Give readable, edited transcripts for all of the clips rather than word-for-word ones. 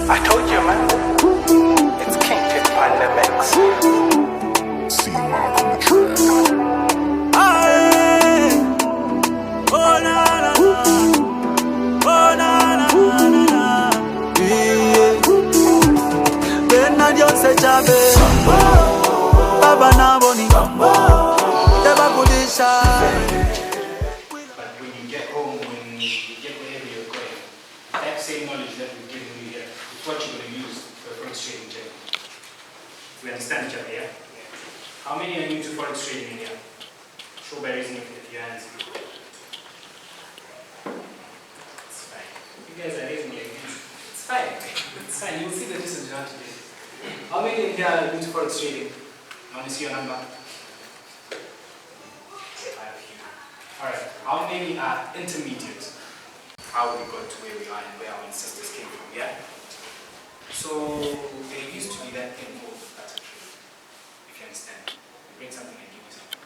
I told you, man. It's Kingpin Pandemics. See Mark on the track. Oh na na oh na na na Bena Jose Chabe Baba Naboni Deba Budisha. But when you get home, when you get wherever you're going, that same knowledge that we've given you here is what you're going to use for forex trading journey. We understand each other, yeah? How many are new to forex trading in here? Show by raising your hands. It's fine. You guys are raising like this. It's fine. It's fine. You'll see the disadvantages. How many in here are new to forex trading? I want to see your number. Alright, how many are intermediate? How we got to where we are and where our ancestors came from, yeah? So, there used to be that thing called pattern trading, if you understand. You bring something and give you something.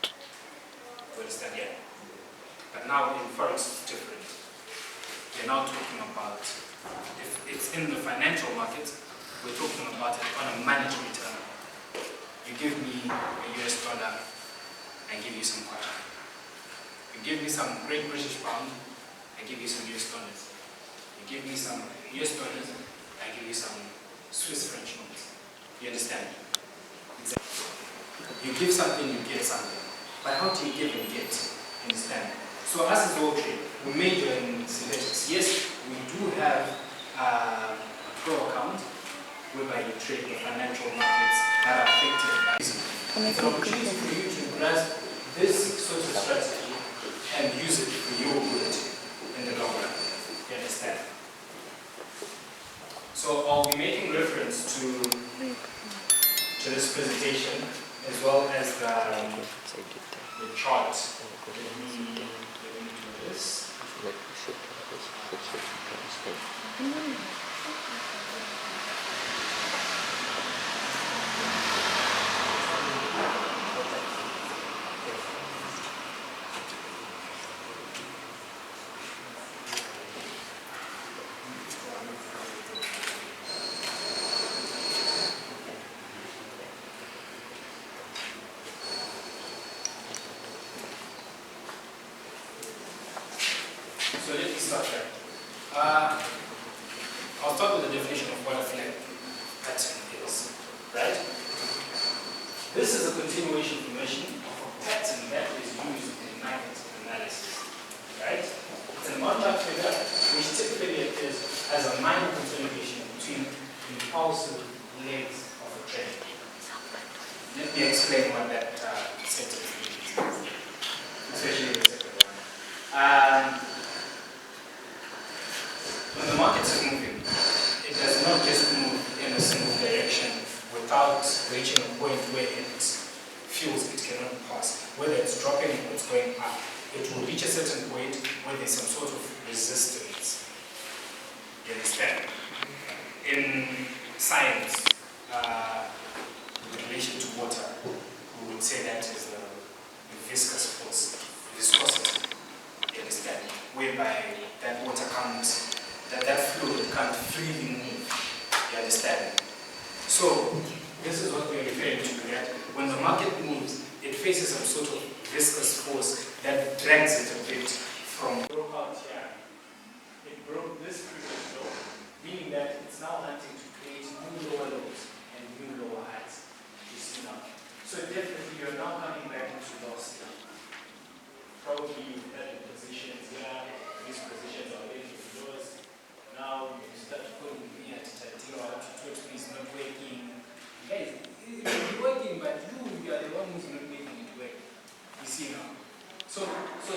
You understand, yeah? But now in Forex it's different. We're now talking about, if it's in the financial market, we're talking about it on a managed return. You give me a US dollar and give you some quarter. You give me some Great British pound, I give you some US dollars. You give me some US dollars, I give you some Swiss French notes. You understand? Exactly. You give something, you get something. But how do you give and get? You understand? So us as all trade, we major in synthetics. Yes, we do have a pro account whereby you trade the financial markets that are affected by this. It's an opportunity for you to grasp this sort of strategy and use it for your good in the long run. You understand? So I'll be making reference to this presentation as well as the chart. Let me do this. So let me start there. I'll start with the definition of what a flag pattern is, right? This is a continuation formation of a pattern that is used in market analysis, right? It's a non-chart figure which typically appears as a minor continuation between impulsive legs of a trend. Let me explain what that sentence means, especially the second one. When the market is moving, it does not just move in a single direction without reaching a point where it feels it cannot pass. Whether it's dropping or it's going up, it will reach a certain point where there's some sort of resistance. You understand? In science, in relation to water, we would say that is the viscous force, viscosity. You understand? Whereby that water can't, that fluid can't freely move. You understand? So, this is what we're referring to, that when the market moves, it faces some sort of viscous force that drags it a bit from broke out here. It broke this previous low, meaning that it's now hunting to create new lower lows and new lower highs. You see now. So definitely you're now coming back into loss here. Probably you've had positions here, these positions are already lows. Now you start putting me at 0 out to 2 is not working. Guys, it's working, but you are the one who's not making it work. You see now. So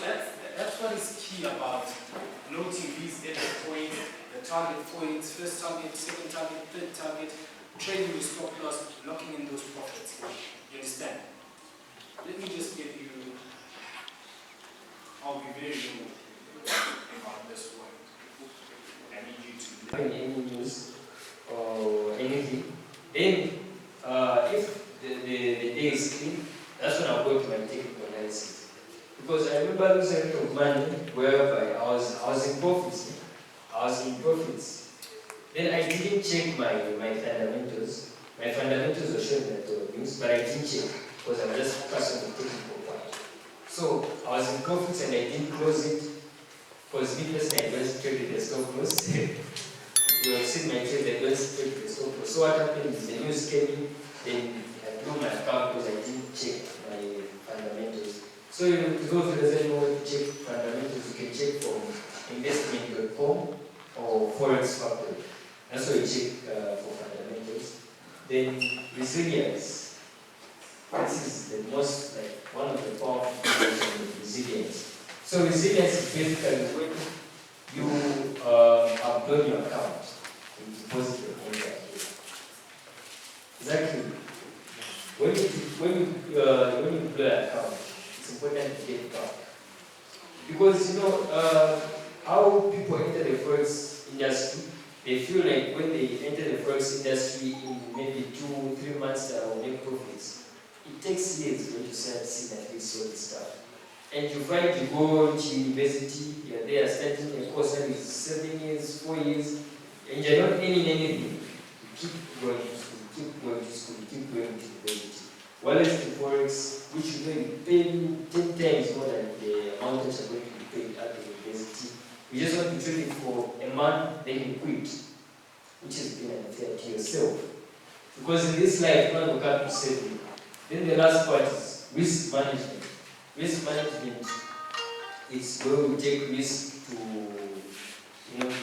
that's what is key about noting these data points, the target points, first target, second target, third target, trading your stop loss, locking in those profits. You understand? Let me just give you, I'll be very low about this one. I need you to any news or anything, then if the day is clean, that's when I'll go to my technical analysis. Because I remember losing a lot of money whereby I was in profits. Then I didn't check my fundamentals. My fundamentals were showing that there were news, but I didn't check because I was just focused on the technical part. So I was in profits and I didn't close it because me personally I just traded the stop loss. You have seen my trade, I just traded the stop loss. So what happened is the news came in, then I blew my account because I didn't check my fundamentals. So those who doesn't know how to check fundamentals, you can check from investment.com or Forex Factory. That's where you check for fundamentals. Then resilience. This is the most, like, one of the powerful things of resilience. So resilience is basically when you upload your account and deposit your money here. Exactly. When you upload an account, it's important to get back. Because how people enter the Forex industry, they feel like when they enter the Forex industry in maybe 2-3 months they will make profits. It takes years when you start seeing at least all this stuff. And you find you go to university, you're there studying a course that is 7 years, 4 years, and you're not earning anything. You keep going to school, you keep going to school, you keep going to university. Whereas the Forex, which you know you pay 10 times more than the amount that you're going to be paid at the university, you just want to trade it for a month, then you quit, which is being unfair to yourself. Because in this life, no one will come to save you. Then the last part is risk management. Risk management is where we take risk to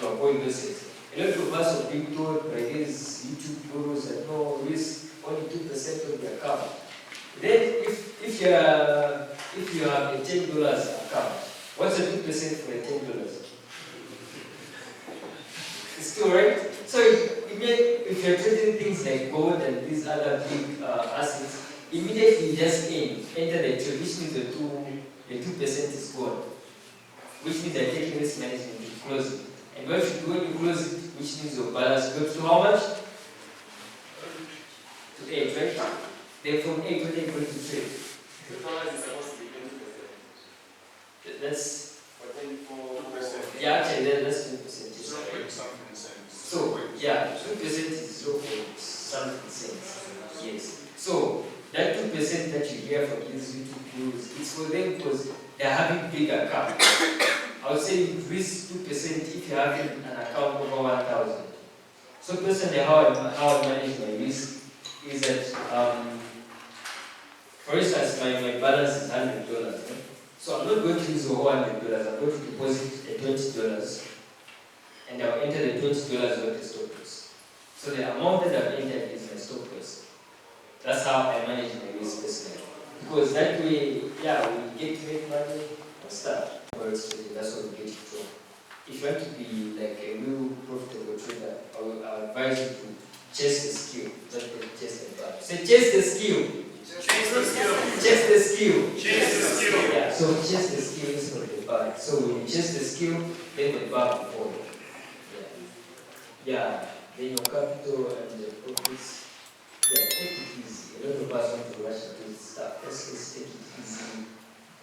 avoid losses. A lot of us are being told by these YouTube gurus that no risk, only 2% of the account. Then if you have a $10 account, what's the 2% for a $10? It's still right. So if you're trading things like gold and these other big assets, immediately you just enter the trade, which means the 2% is gone. Which means they're taking risk management to close it. And when you close it, which means your balance goes to how much? To 8, right? Then from 8 to 8 going to trade. The balance is supposed to be 20%. That's 2%. yeah, actually that's 2%. Something cents. So yeah, 2% is 0.something cents. Yes. So that 2% that you hear from these YouTube gurus, it's for them because they're having big accounts. I would say increase 2% if you're having an account over 1,000. So personally, how I manage my risk is that, for instance, my balance is $100. Right? So I'm not going to use the whole $100. I'm going to deposit $20, and I'll enter the $20 worth of stop loss. So the amount that I've entered is my stop loss. That's how I manage my risk personally. Because that way, yeah, we get to make money and stuff. That's what we get it from. If you want to be like a real profitable trader, I will advise you to chase the skill, not chase the bag. Say chase the skill. Chase the skill. Chase the skill. Chase the skill. Yeah, so chase the skill instead of the bag. So when you chase the skill, then the bag will follow. Yeah, then your capital and the profits. Yeah, take it easy. A lot of us want to rush into this stuff. Let's take it easy.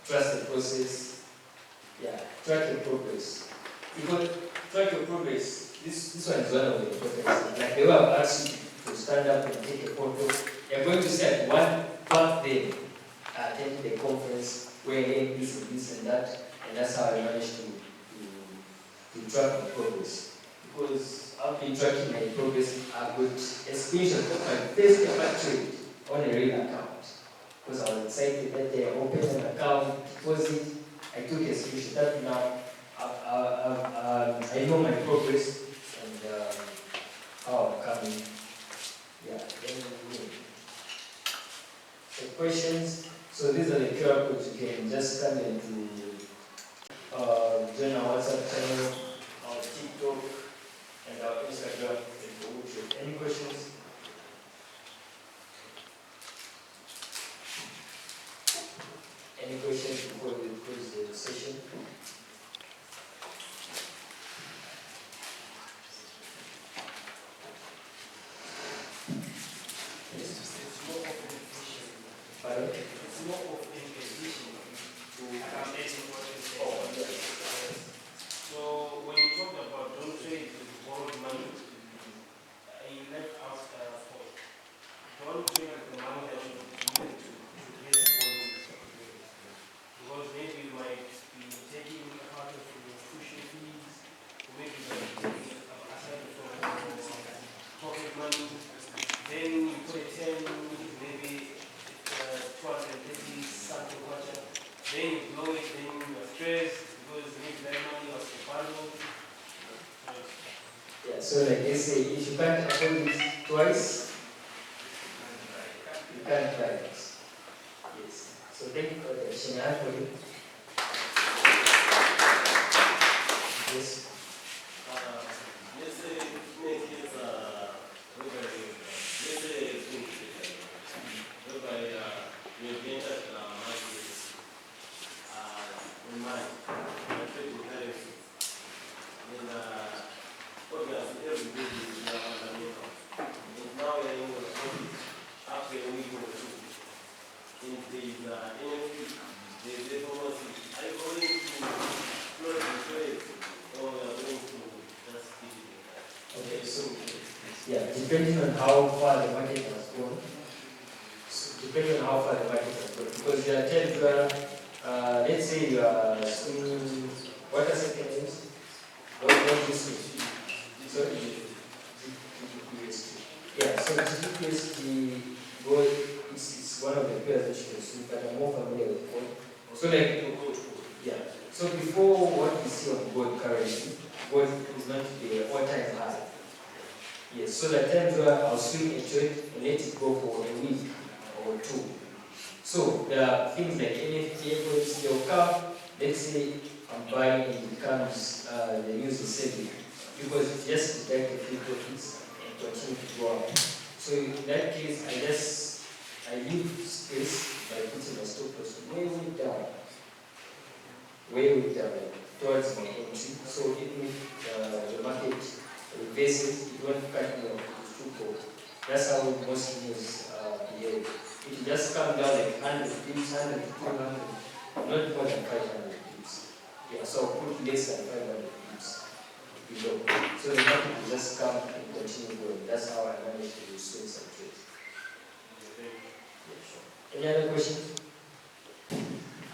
Trust the process. Yeah, track your progress. Because track your progress. This one is one of the important things. Like they will ask you to stand up and take a photo. You're going to say one back then attending the conference where this and this and that, and that's how I managed to track my progress. Because I've been tracking my progress. I've got a screenshot of my first ever trade on a real account. Because I was excited that they opened an account, deposit. I took a screenshot. That now I know my progress and how I'm coming. Yeah. So questions. So these are the QR codes. You can just scan them to join our WhatsApp channel, our TikTok, and our Instagram. Any questions? Any questions before we close the session? So like they say, if you can't afford it twice, you can't buy it. Yes. So thank you for the seminar for you. Yes. Let's say next year's whereby we have entered markets in mind, trade with currency. And obviously every day we are fundamental. And now we are in the profit after a week or two. And there is NFP, there is diplomacy. Are you going to close the trade or are you going to just keep it? Okay, so yeah, depending on how far the market has gone. Depending on how far the market has gone. Because there are times where, let's say you are swinging, what are second names? What you swing? So, GBPST. Yeah, so GBPST gold is one of the pairs that you can swing, but I'm more familiar with gold. So like, yeah. So before what we see on gold currently, gold is not the all-time high. Yes, so there are times where I'll swing a trade and let it go for a week or two. So there are things like NFT efforts, they'll come, let's say I'm buying and it becomes the news is selling. Because it's just to take a few profits and continue to go up. So in that case, I leave space by putting a stop loss way down. Way down, towards my entry. So even if the market reverses, it won't cut me off, it's too cold. That's how most news behave. It will just come down like 100 pips, 100, 200, not more than 500 pips. Yeah, so I'll put less than 500 pips below. So the market will just come and continue going. That's how I manage to swing some trades. Any other questions?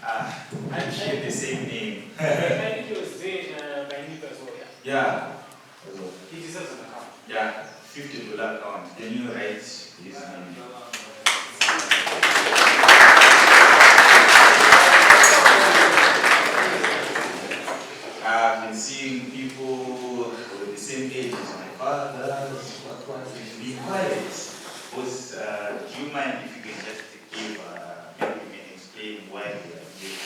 I share the same name. I think it was there by Nick as well. Yeah. He deserves an account. Yeah, $50 account. Can you write his name? I've been seeing people with the same age as my father. Be quiet. Because, do you mind if you can just give maybe you can explain why we are here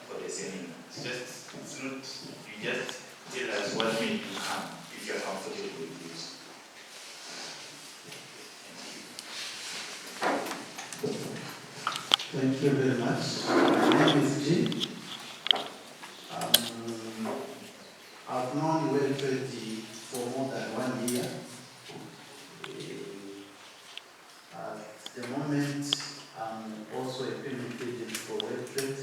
for the seminar? It's not, you just tell us what made you come if you're comfortable with this. Thank you very much. My name is Jim. I've known Well-Trade for more than 1 year. At the moment, I'm also a payment agent for Well-Trade.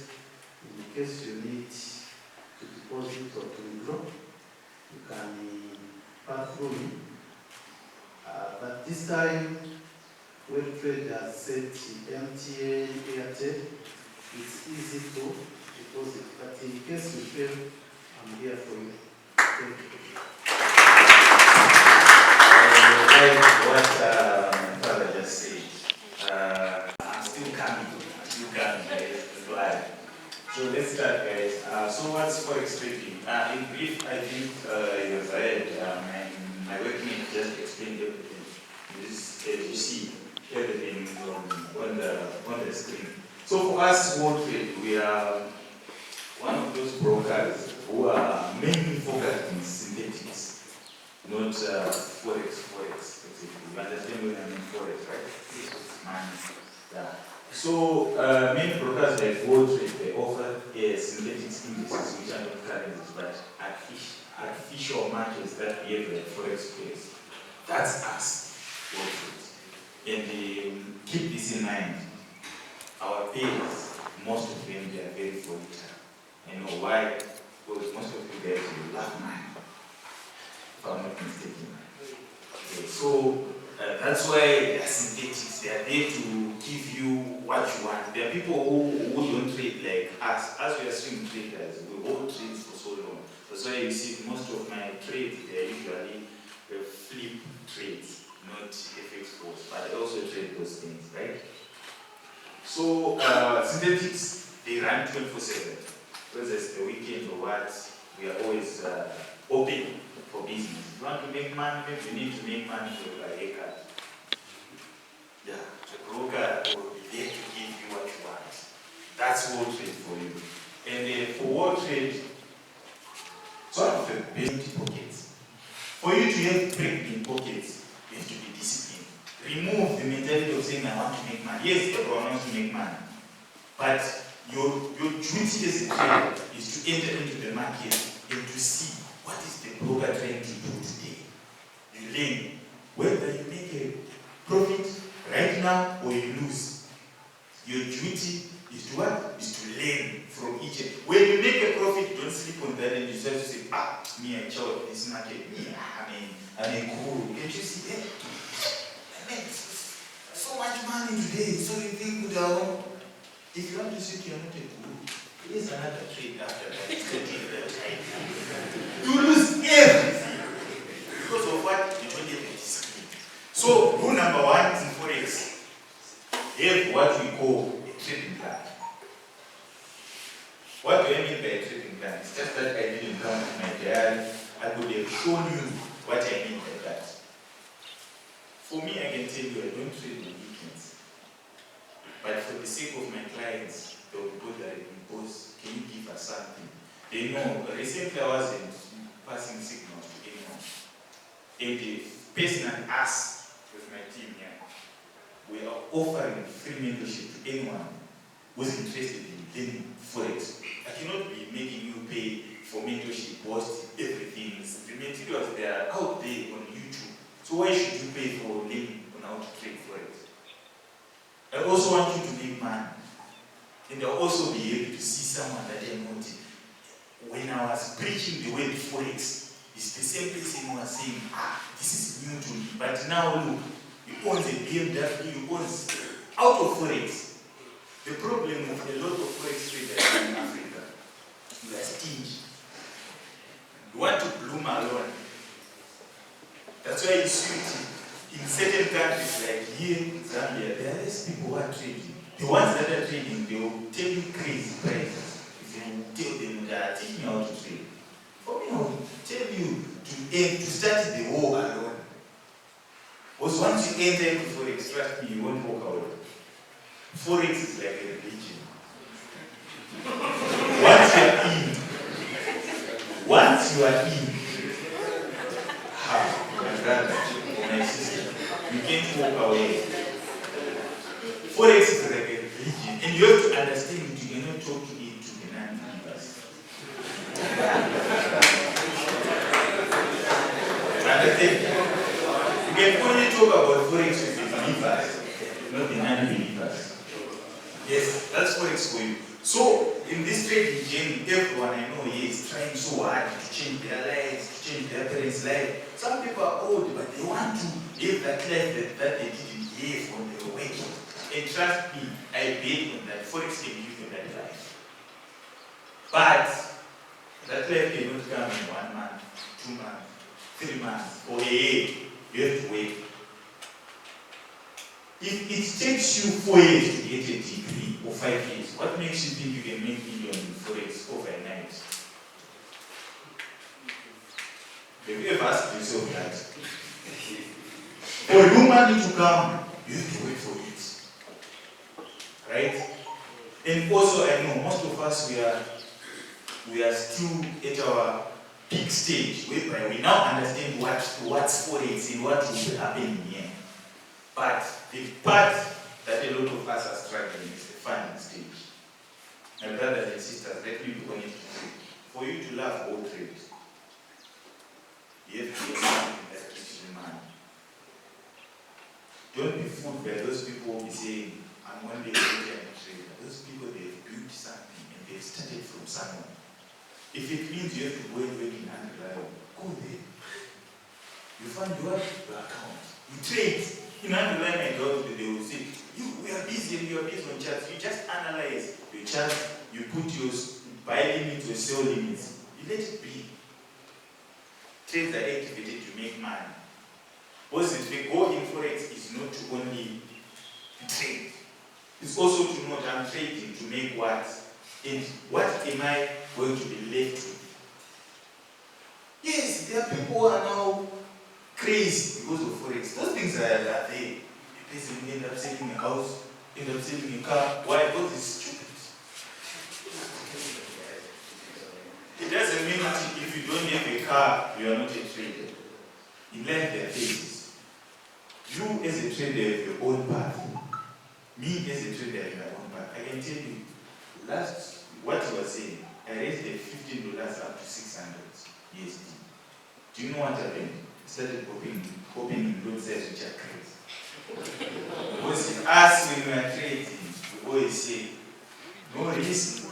In case you need to deposit or to withdraw, you can pass through me. But this time, Well-Trade has set MTA, Airtel. It's easy to deposit, but in case you fail, I'm here for you. Thank you. Like what my father just said, I'm still coming. So let's start, guys. So what's Forex trading? In brief, I think you have read, my workmate just explained everything. This, as you see, everything on the screen. So for us, World Trade, we are one of those brokers who are mainly focused in synthetics, not Forex. You understand when I mean Forex, right? Money. Yeah. So many brokers like World Trade, they offer synthetics indices which are not currencies but artificial markets that behave like Forex players. That's us, World Trade. And keep this in mind. Our payers, most of them, they are very volatile. I know why? Because most of you guys will laugh money, if I'm not mistaken. Okay, so that's why they are synthetics. They are there to give you what you want. There are people who don't trade like us. As we are swing traders, we all trade for so long. That's why you see most of my trades, they are usually flip trades, not FX force. But I also trade those things, right? So synthetics, they run 24/7. Whether it's the weekend or what, we are always open for business. If you want to make money, maybe you need to make money for a haircut. Yeah, the broker will be there to give you what you want. That's wall trade for you. And for wall trade, it's one of the best pockets. For you to have break in pockets, you have to be disciplined. Remove the mentality of saying, I want to make money. Yes, everyone wants to make money. But your duty as a trader is to enter into the market and to see what is the broker trying to do today. You learn whether you make a profit right now or you lose. Your duty is to what? Is to learn from each. When you make a profit, don't sleep on that and you start to say, me I chose this market. I'm a guru. And you see, I made so much money today. So you think good out. If you want to say you're not a guru, here's another trade after that. You lose everything. Because of what? You don't have a discipline. So, rule number one in Forex, have what we call a trading plan. What do I mean by a trading plan? It's just that I didn't come to my diary. I could have shown you what I mean by that. For me, I can tell you I don't trade on weekends. But for the sake of my clients, they will go there and boss, can you give us something? They know, recently I wasn't passing signals to anyone. And the person and us with my team here, we are offering free mentorship to anyone who's interested in learning Forex. I cannot be making you pay for mentorship, post everything. The materials they are out there on YouTube. So why should you pay for learning on how to trade Forex? I also want you to make money. And I'll also be able to see someone that I know. When I was preaching the word Forex, it's the same person who was saying, this is new to me. But now look, he owns a BMW, he owns out of Forex. The problem with a lot of Forex traders in Africa, we are stingy. We want to bloom alone. That's why you see it in certain countries like here in Zambia, there are less people who are trading. The ones that are trading, they will tell you crazy prices. If you tell them that, teach me how to trade. For me, I will tell you to start the war alone. Because once you enter into Forex, trust me, you won't walk away. Forex is like a religion. Once you are in, my brother, my sister, you can't walk away. Forex is like a religion, and you have to understand that you cannot talk to it to the non-believers. Understand? You can only talk about Forex with the believers, not the non-believers. Yes, that's Forex for you. So, in this trading game, everyone I know here is trying so hard to change their lives, to change their parents' life. Some people are old, but they want to live that life that they didn't live when they were working. And trust me, I bet on that. Forex can give you that life. But that life cannot come in 1 month, 2 months, 3 months, or a year. You have to wait. If it takes you 4 years to get a degree, or 5 years, what makes you think you can make millions in Forex overnight? Have you ever asked yourself that? For your money to come, you have to wait for it. Right? And also, I know most of us, we are still at our peak stage, whereby we now understand what's Forex and what will happen here. But the part that a lot of us are struggling is the funding stage. My brothers and sisters, let me be honest with you. For you to love all trades, you have to get something that gives you money. Don't be fooled by those people who be saying, I'm one day a trader. Those people, they have built something and they started from somewhere. If it means you have to go and work in underground, go there. You find your account. You trade. In underground, I go, they will say, we are busy and you are busy on charts. You just analyze your charts, you put your buy limits or sell limits. You let it be. Trades are activated to make money. Because if go in Forex is not to only trade. It's also to know that I'm trading to make what? And what am I going to be left with? Yes, there are people who are now crazy because of Forex. Those things are there. A person end up selling a house, end up selling a car. Why? Because it's stupid. It doesn't mean that if you don't have a car, you are not a trader. In life, there are phases. You as a trader have your own path. Me as a trader have my own path. I can tell you, what you were saying, I raised the $15 up to 600 USD. Do you know what happened? I started hoping in road sides which are crazy. Because us, when we are trading, we always say, no risk.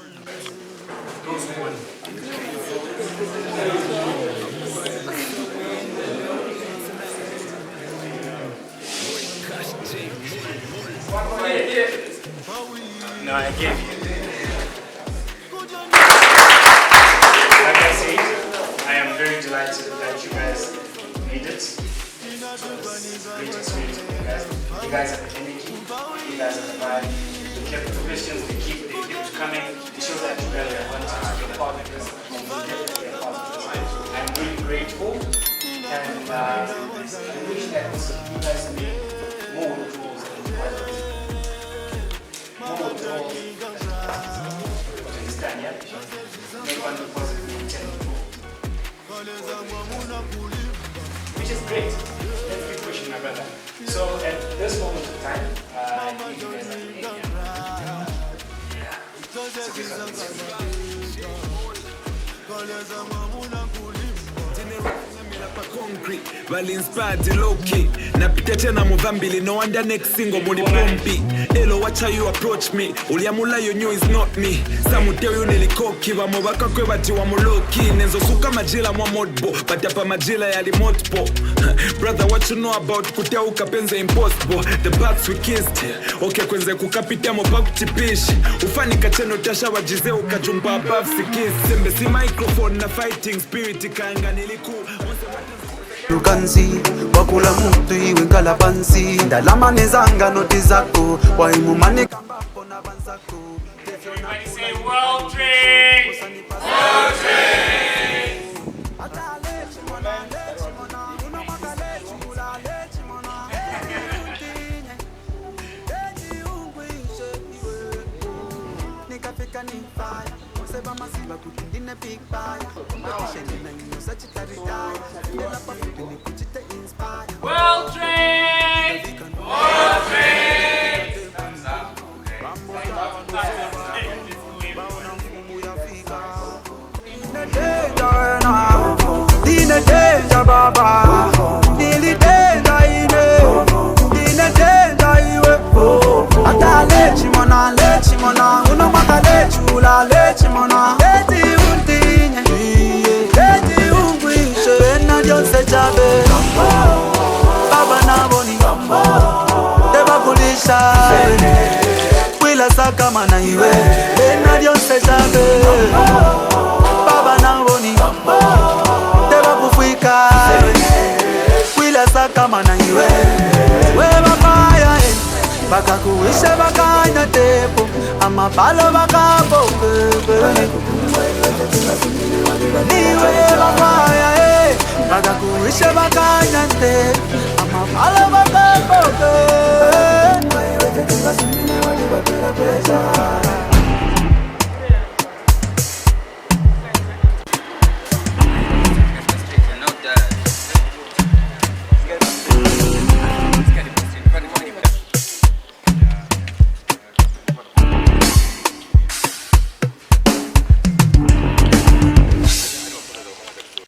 No, I gave you. Like I said, I am very delighted that you guys made it. It was a great experience for you guys. You guys are the energy, you guys are the vibe. You kept the questions, they kept coming. It shows that you guys are wanting to be a part of this. I'm really grateful, and I wish that you guys make more withdrawals than you guys. More withdrawals than this time, yeah? Make one deposit in 10 which is great. Let's keep pushing, my brother. So at this moment in time, I think you guys are in India. So this one concrete, inspired low-key. Napita tena muvambili, no wonder next single muli pompi. Hello, watch how you approach me. Uliamula you knew is not me. Samu tell you nilikoki, wamobaka kwe bati wamuloki. Nenzo suka majila mwa modbo, batapa majila yali motpo. Brother, what you know about kutea ukapenze impossible. The bats we kissed, okay kwenze kukapita mopa kuchipishi. Ufani kacheno tasha wajize ukajumba above sikis. Sembe si microphone na fighting spirit ikanga niliku. Lukanzi, wakula mutu iwe nkalabansi. Ndalama nezanga noti zako, waimu mane kambapo na bansako. Everybody say World Trade! World Trade! Seba masiba kutindine big fire. Competition na ino such a retire. Nela pafuti ni kuchite inspire. World Trade! World Trade! Dine danger baba. Dili danger ine. Dine danger iwe. Ata lechi mona. Uno maka lechula lechi mona. Leti untinye. Leti ungwishe. Na jonse chabe. Baba na boni. Deba kulisha. Wila saka mana iwe. Na jonse chabe. Baba na boni. Deba kufika. Wila saka mana iwe. Weba fire. Baka kuishe baka ina tepo. Ama palo baka boke. Niwe baka ya baka kuishe baka ina tepo. Ama palo baka boke.